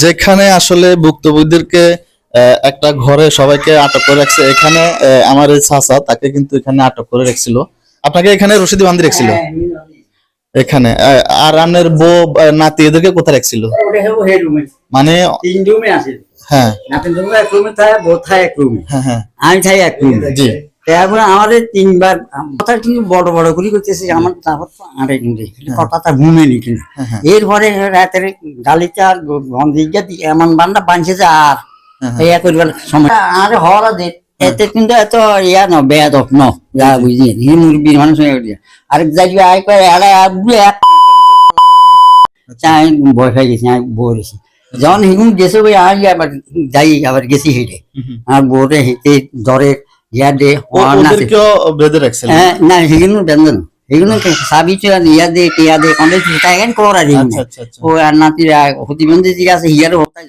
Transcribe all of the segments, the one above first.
যেখানে আসলে ভুক্তভোগীদেরকে একটা ঘরে সবাইকে আটক করে রাখছে, এখানে আমার এই চাচা তাকে কিন্তু এখানে আটক করে রাখছিল। আপনাকে এখানে রশিদি বান্ধি রাখছিল এখানে। আর আপনার বউ নাতি এদেরকে কোথায় রাখছিল? মানে তিন রুমে আছে। হ্যাঁ নাতিন রুমে এক রুমে থাকে, বউ থাকে এক রুমে, হ্যাঁ হ্যাঁ আমি থাকি এক রুমে। জি। তারপরে আমাদের তিনবার কথা কিন্তু বড় বড় করে করতেছে আমার, তারপর তো আরে কিন্তু কথা ঘুমেনি কিন্তু। এরপরে রাতের গালিতে আর গন্ধিকা এমন বান্ডা বাঁধছে যে আর ইয়া করবার সময় আর হওয়ার দে এতে কিন্তু এত ইয়া ন বেদ ন যা বুঝি হি মুরগির মানুষ আরেক জায়গায় আয় করে এড়াই এক চাই ভয় খাই গেছি, আমি বলেছি যখন হিগুন গেছে ওই আর আবার যাই আবার গেছি হেঁটে আর বোরে হেঁটে ধরে ইয়া দে ওদেরকেও বেঁধে রাখছিল? হ্যাঁ না হিগুন বেন্দন হিগুন সাবি ইয়া দে টিয়া দে কন্ডে টাইগান করা দিন আচ্ছা আচ্ছা আচ্ছা। ও আর নাতিরা হতিবন্দি দিকে আছে হিয়ার হতাই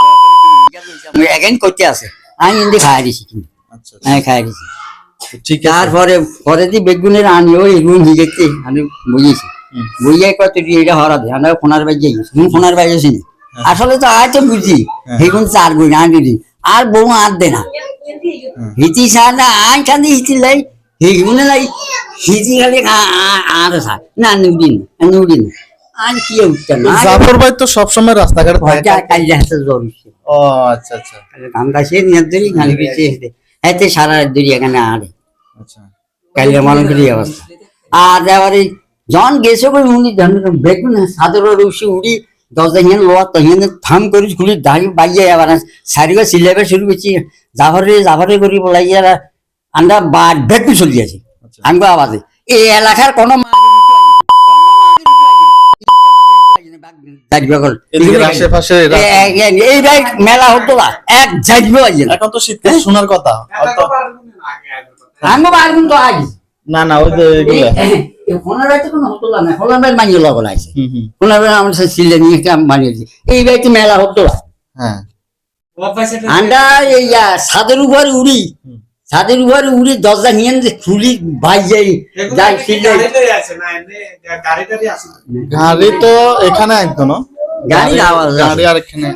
এগেন করতে আছে, আমি এমনি খাই দিছি কিন্তু আচ্ছা আমি খাই দিছি। ঠিক আছে। তারপরে পরে দি বেগুনের আনি ওই রুম হিগেছে আমি বুঝেছি বুঝিয়ে কত এটা হরা দে আমরা ফোনার বাইরে গেছি ফোনার বাইরে আছি আসলে তো আজ তো বুঝি হেগুন চার গুণ আনি দিই আর বউ আর দে না হিতি সার না আই খান্দি হিতি লাই হেগুনে লাই হিতি খালি আর সার না নুদিন নুদিন আর কি উঠতেন জাফর ভাই তো সবসময় রাস্তাঘাটে থাকে। কাল যাচ্ছে জরুরি ও আচ্ছা আচ্ছা ধান গাছে নিয়ে ধরি গালি পিছিয়ে এতে সারা ধরি এখানে আড়ে আচ্ছা। কাইলে মানুষেরই অবস্থা। আর এবারে যখন গেছে বলে উনি দেখুন সাদরের উঠি উড়ি দরজা হিয়ান লোয়া তো হিয়ান থাম করি খুলি দাঁড়িয়ে বাইয়ে আবার সারিগো সিলেবে শুরু করছি জাফরে করি বলাই আর আমরা বেগুন চলি আছে আনবো আওয়াজে এই এলাকার কোনো এইটাই মেলা হতো না এক যাইবে এখন তো শীতকাল শোনার কথা। আনবো আগুন তো আগে না না ওই যে এগুলা ফোনের বাড়িতে কোনো হতো না ফোনের বাড়ি মানিয়ে লগন আছে ফোনের বাড়ি আমার সিলে নিয়ে মানিয়ে দিয়েছি এই বাড়িতে মেলা হতো না। হ্যাঁ আন্ডা এই ছাদের উপরে উড়ি ছাদের উপরে উড়ি দরজা নিয়ে খুলি বাই যাই যাই সিলে গাড়ি তো এখানে একদম গাড়ির আওয়াজ গাড়ি আর এখানে